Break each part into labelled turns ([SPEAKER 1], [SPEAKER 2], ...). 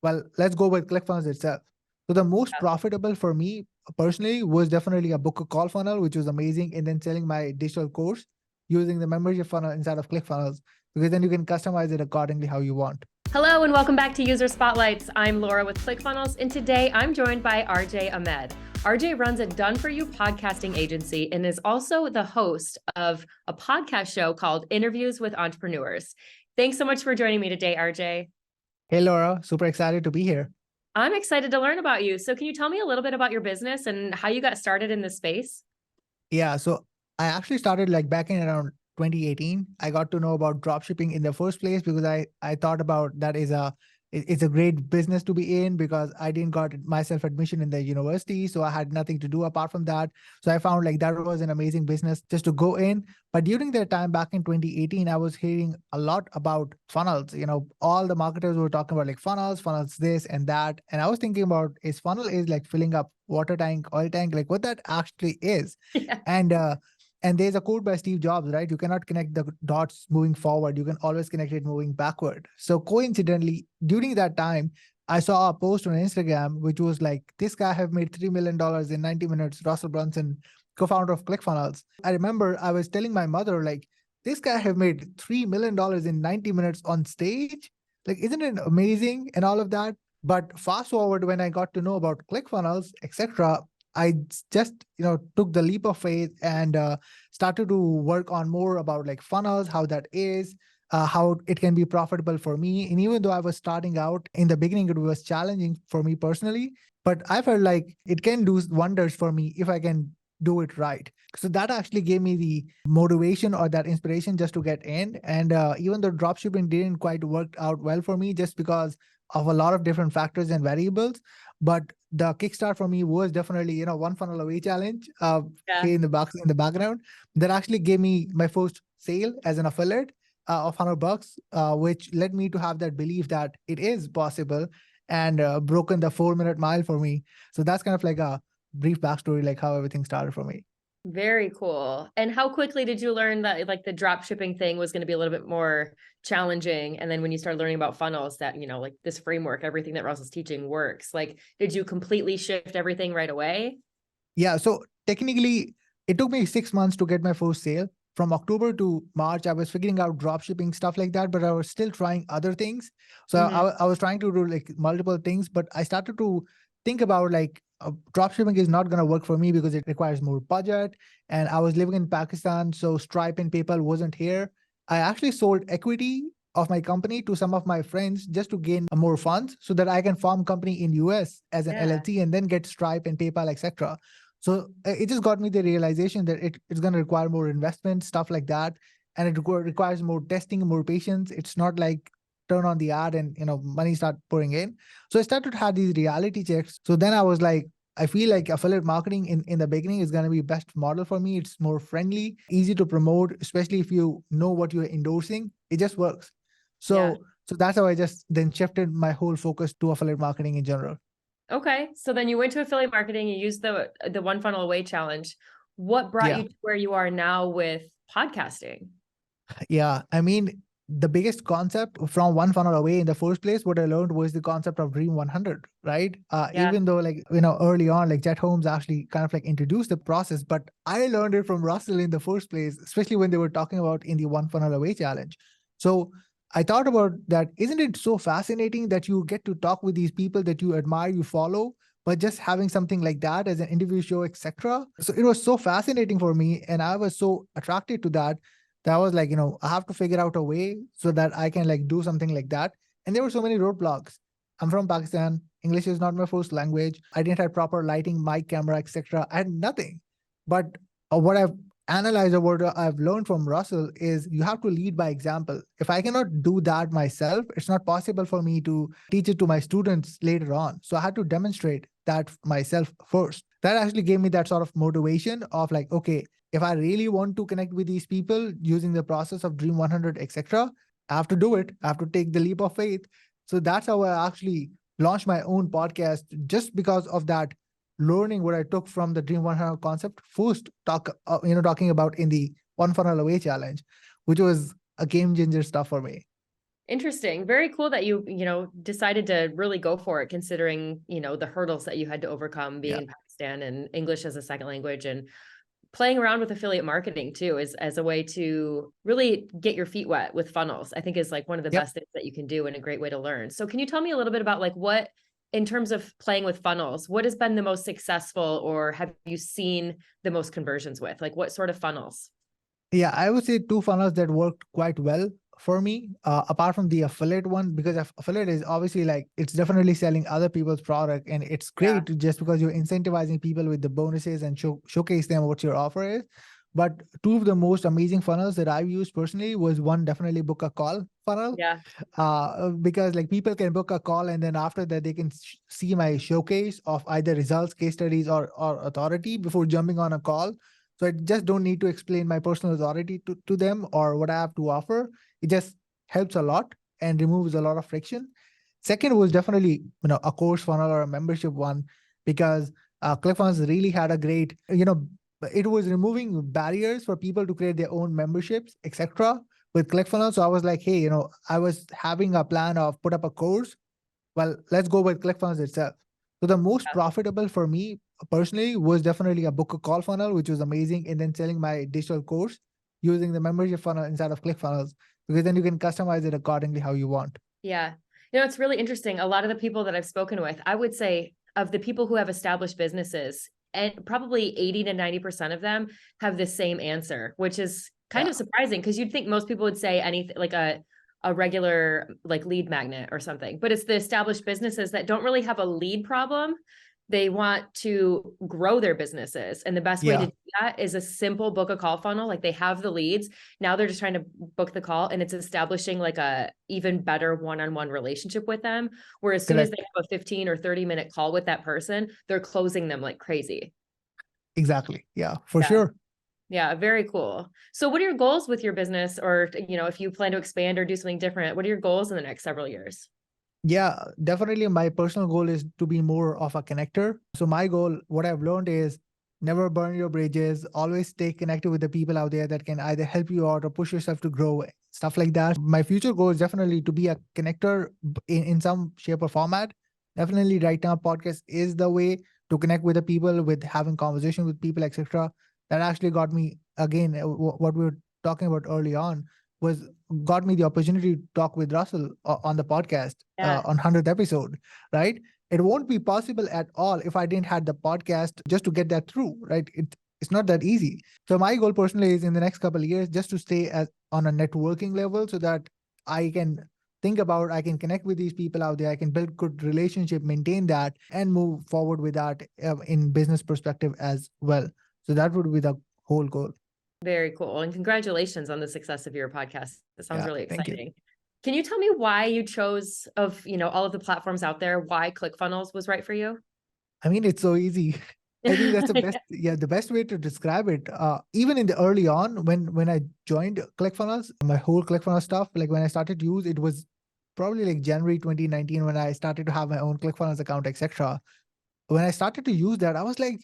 [SPEAKER 1] Well, let's go with ClickFunnels itself. So the most profitable for me personally was definitely a book a call funnel, which was amazing. And then selling my digital course using the membership funnel inside of ClickFunnels, because then you can customize it accordingly how you want.
[SPEAKER 2] Hello and welcome back to User Spotlights. I'm Laura with ClickFunnels, and today I'm joined by RJ Ahmed. RJ runs a done-for-you podcasting agency and is also the host of a podcast show called Interviews with Entrepreneurs. Thanks so much for joining me today, RJ.
[SPEAKER 1] Hey, Laura, super excited to be here.
[SPEAKER 2] I'm excited to learn about you. So can you tell me a little bit about your business and how you got started in this space?
[SPEAKER 1] Yeah, so I actually started like back in around 2018. I got to know about dropshipping in the first place because I thought about that is it's a great business to be in, because I didn't got myself admission in the university, so I had nothing to do apart from that. So I found like that was an amazing business just to go in. But during that time back in 2018, I was hearing a lot about funnels. All the marketers were talking about like funnels, this and that, and I was thinking about, is funnel is like filling up water tank, oil tank, like what that actually is.
[SPEAKER 2] Yeah.
[SPEAKER 1] And there's a quote by Steve Jobs, right? You cannot connect the dots moving forward. You can always connect it moving backward. So coincidentally, during that time, I saw a post on Instagram, which was like, this guy have made $3 million in 90 minutes, Russell Brunson, co-founder of ClickFunnels. I remember I was telling my mother, like, this guy have made $3 million in 90 minutes on stage. Like, isn't it amazing and all of that? But fast forward, when I got to know about ClickFunnels, etc., I just took the leap of faith and started to work on more about like funnels, how that is, how it can be profitable for me. And even though I was starting out in the beginning, it was challenging for me personally, but I felt like it can do wonders for me if I can do it right. So that actually gave me the motivation or that inspiration just to get in. And even though dropshipping didn't quite work out well for me just because of a lot of different factors and variables, but the kickstart for me was definitely, one funnel away challenge
[SPEAKER 2] Yeah.
[SPEAKER 1] in the background that actually gave me my first sale as an affiliate of $100, which led me to have that belief that it is possible, and broken the 4-minute mile for me. So that's kind of like a brief backstory, like how everything started for me.
[SPEAKER 2] Very cool. And how quickly did you learn that like the drop shipping thing was going to be a little bit more challenging? And then when you started learning about funnels, that, like this framework, everything that Russell's teaching works, like, did you completely shift everything right away?
[SPEAKER 1] Yeah. So technically, it took me 6 months to get my first sale. From October to March, I was figuring out drop shipping stuff like that, but I was still trying other things. So I was trying to do like multiple things, but I started to think about like drop shipping is not going to work for me because it requires more budget. And I was living in Pakistan, so Stripe and PayPal wasn't here. I actually sold equity of my company to some of my friends just to gain more funds so that I can form company in US as an LLC and then get Stripe and PayPal, etc. So it just got me the realization that it's going to require more investment, stuff like that. And it requires more testing, more patience. It's not like turn on the ad and money start pouring in. So I started to have these reality checks. So then I was like, I feel like affiliate marketing in the beginning is going to be best model for me. It's more friendly, easy to promote, especially if you know what you're endorsing. It just works. So that's how I just then shifted my whole focus to affiliate marketing in general.
[SPEAKER 2] Okay. So then you went to affiliate marketing, you used the one funnel away challenge. What brought you to where you are now with podcasting?
[SPEAKER 1] Yeah. I mean, the biggest concept from one funnel away in the first place, what I learned was the concept of Dream 100, right? Even though like, early on, like Jet Holmes actually kind of like introduced the process, but I learned it from Russell in the first place, especially when they were talking about in the one funnel away challenge. So I thought about that. Isn't it so fascinating that you get to talk with these people that you admire, you follow, but just having something like that as an interview show, etc. So it was so fascinating for me. And I was so attracted to that I was like, I have to figure out a way so that I can like do something like that. And there were so many roadblocks. I'm from Pakistan. English is not my first language. I didn't have proper lighting, mic, camera, etc. I had nothing. But what I've analyzed or what I've learned from Russell is you have to lead by example. If I cannot do that myself, it's not possible for me to teach it to my students later on. So I had to demonstrate that myself first. That actually gave me that sort of motivation of like, okay, if I really want to connect with these people using the process of Dream 100, etc., I have to do it. I have to take the leap of faith. So that's how I actually launched my own podcast, just because of that learning what I took from the Dream 100 concept. First, talking about in the One Funnel Away challenge, which was a game changer stuff for me.
[SPEAKER 2] Interesting. Very cool that you decided to really go for it, considering, the hurdles that you had to overcome being
[SPEAKER 1] Yeah.
[SPEAKER 2] in Pakistan and English as a second language, and playing around with affiliate marketing too, as a way to really get your feet wet with funnels. I think is like one of the
[SPEAKER 1] Yep.
[SPEAKER 2] best things that you can do and a great way to learn. So can you tell me a little bit about like what, in terms of playing with funnels, what has been the most successful, or have you seen the most conversions with? Like what sort of funnels?
[SPEAKER 1] Yeah, I would say two funnels that worked quite well for me, apart from the affiliate one, because affiliate is obviously like it's definitely selling other people's product, and it's
[SPEAKER 2] Yeah.
[SPEAKER 1] great just because you're incentivizing people with the bonuses and showcase them what your offer is. But two of the most amazing funnels that I've used personally was one definitely book a call funnel,
[SPEAKER 2] Yeah.
[SPEAKER 1] because like people can book a call and then after that they can see my showcase of either results, case studies, or authority before jumping on a call. So I just don't need to explain my personal authority to them or what I have to offer. It just helps a lot and removes a lot of friction. Second was definitely a course funnel or a membership one, because ClickFunnels really had a great, it was removing barriers for people to create their own memberships, etc. with ClickFunnels. So I was like, hey, I was having a plan of put up a course. Well, let's go with ClickFunnels itself. So the most profitable for me personally was definitely a book a call funnel, which was amazing, and then selling my digital course using the membership funnel inside of ClickFunnels, because then you can customize it accordingly how you want.
[SPEAKER 2] Yeah. It's really interesting. A lot of the people that I've spoken with, I would say of the people who have established businesses, and probably 80 to 90% of them have the same answer, which is kind
[SPEAKER 1] Yeah,
[SPEAKER 2] of surprising because you'd think most people would say anything like a regular like lead magnet or something, but it's the established businesses that don't really have a lead problem. They want to grow their businesses. And the best way to
[SPEAKER 1] yeah,
[SPEAKER 2] do that is a simple book a call funnel. Like they have the leads. Now they're just trying to book the call, and it's establishing like a even better one-on-one relationship with them. Where as soon as they
[SPEAKER 1] correct.
[SPEAKER 2] have a 15 or 30-minute call with that person, they're closing them like crazy.
[SPEAKER 1] Exactly. Yeah, for
[SPEAKER 2] Yeah.
[SPEAKER 1] sure.
[SPEAKER 2] Yeah. Very cool. So what are your goals with your business? Or, if you plan to expand or do something different, what are your goals in the next several years?
[SPEAKER 1] Yeah, definitely. My personal goal is to be more of a connector. So my goal, what I've learned is never burn your bridges, always stay connected with the people out there that can either help you out or push yourself to grow, stuff like that. My future goal is definitely to be a connector in some shape or format. Definitely right now, podcast is the way to connect with the people, with having conversation with people, etc. That actually got me, again, what we were talking about early on was got me the opportunity to talk with Russell on the podcast
[SPEAKER 2] Yeah.
[SPEAKER 1] on 100th episode, right? It won't be possible at all if I didn't had the podcast just to get that through, right? It's not that easy. So my goal personally is in the next couple of years just to stay on a networking level so that I can I can connect with these people out there. I can build good relationship, maintain that, and move forward with that in business perspective as well. So that would be the whole goal.
[SPEAKER 2] Very cool. And congratulations on the success of your podcast. It sounds
[SPEAKER 1] Yeah,
[SPEAKER 2] really
[SPEAKER 1] thank you.
[SPEAKER 2] exciting. Can you tell me why you chose all of the platforms out there, why ClickFunnels was right for you?
[SPEAKER 1] I mean, it's so easy. I think that's the best, yeah, the best way to describe it. Even in the early on, when I joined ClickFunnels, my whole ClickFunnels stuff, like when I started to use it was probably like January 2019 when I started to have my own ClickFunnels account, etc. When I started to use that, I was like,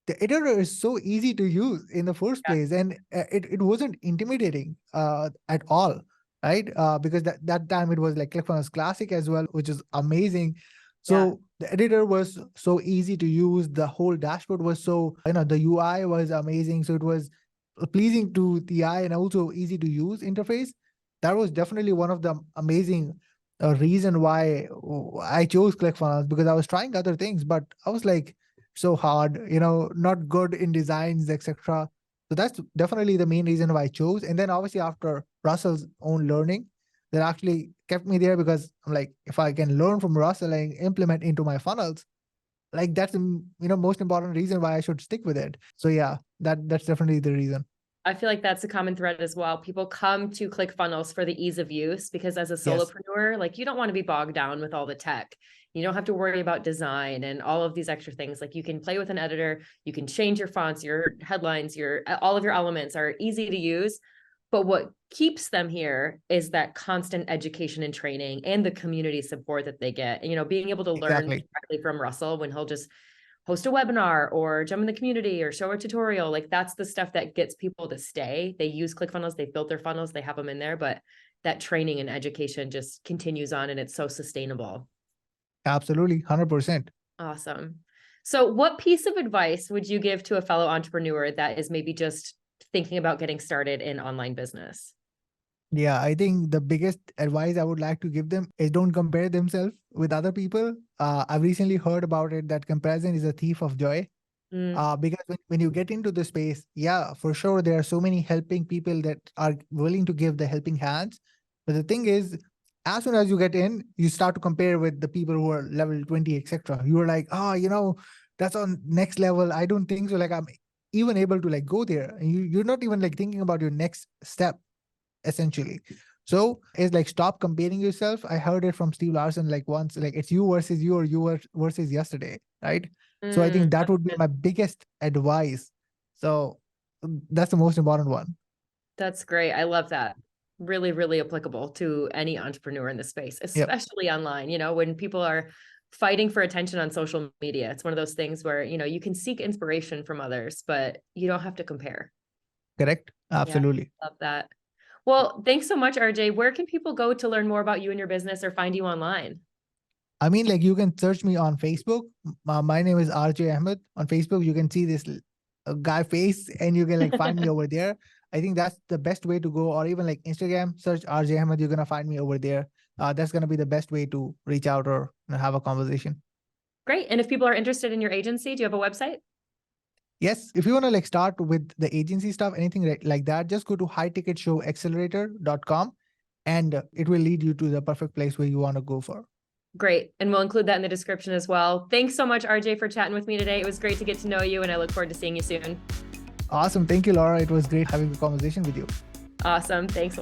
[SPEAKER 1] the editor is so easy to use in the first
[SPEAKER 2] Yeah.
[SPEAKER 1] place, and it wasn't intimidating at all, right? Because that time it was like ClickFunnels Classic as well, which is amazing.
[SPEAKER 2] Yeah.
[SPEAKER 1] So the editor was so easy to use. The whole dashboard was so, the UI was amazing. So it was pleasing to the eye and also easy to use interface. That was definitely one of the amazing reason why I chose ClickFunnels, because I was trying other things, but I was like, so hard, not good in designs, etc. So that's definitely the main reason why I chose. And then obviously after Russell's own learning, that actually kept me there, because I'm like, if I can learn from Russell and implement into my funnels, like that's the most important reason why I should stick with it. So yeah, that's definitely the reason.
[SPEAKER 2] I feel like that's a common thread as well. People come to ClickFunnels for the ease of use because as a
[SPEAKER 1] Yes,
[SPEAKER 2] solopreneur, like you don't want to be bogged down with all the tech. You don't have to worry about design and all of these extra things. Like you can play with an editor, you can change your fonts, your headlines, all of your elements are easy to use. But what keeps them here is that constant education and training and the community support that they get. And, being able to learn
[SPEAKER 1] exactly.
[SPEAKER 2] directly from Russell when he'll just host a webinar or jump in the community or show a tutorial. Like that's the stuff that gets people to stay. They use ClickFunnels, they've built their funnels, they have them in there, but that training and education just continues on and it's so sustainable.
[SPEAKER 1] Absolutely, 100%.
[SPEAKER 2] Awesome. So what piece of advice would you give to a fellow entrepreneur that is maybe just thinking about getting started in online business?
[SPEAKER 1] Yeah, I think the biggest advice I would like to give them is don't compare themselves with other people. I've recently heard about it that comparison is a thief of joy. Because when you get into the space, yeah, for sure, there are so many helping people that are willing to give the helping hands. But the thing is, as soon as you get in, you start to compare with the people who are level 20, etc. You are like, that's on next level. I don't think so. Like I'm even able to like go there. And you're not even like thinking about your next step, essentially. So it's like stop comparing yourself. I heard it from Steve Larson like once, like it's you versus you or you versus yesterday, right? So I think that would be my biggest advice. So that's the most important one.
[SPEAKER 2] That's great. I love that. Really, really applicable to any entrepreneur in this space, especially online, when people are fighting for attention on social media. It's one of those things where, you can seek inspiration from others, but you don't have to compare.
[SPEAKER 1] Correct. Absolutely.
[SPEAKER 2] Yeah, love that. Well, thanks so much, RJ. Where can people go to learn more about you and your business or find you online?
[SPEAKER 1] I mean, like you can search me on Facebook. My name is RJ Ahmed. On Facebook, you can see this guy face and you can like find me over there. I think that's the best way to go. Or even like Instagram, search RJ Ahmed. You're going to find me over there. That's going to be the best way to reach out or have a conversation.
[SPEAKER 2] Great. And if people are interested in your agency, do you have a website?
[SPEAKER 1] Yes. If you want to like start with the agency stuff, anything like that, just go to highticketshowaccelerator.com and it will lead you to the perfect place where you want to go for.
[SPEAKER 2] Great. And we'll include that in the description as well. Thanks so much, RJ, for chatting with me today. It was great to get to know you and I look forward to seeing you soon.
[SPEAKER 1] Awesome. Thank you, Laura. It was great having a conversation with you.
[SPEAKER 2] Awesome. Thanks.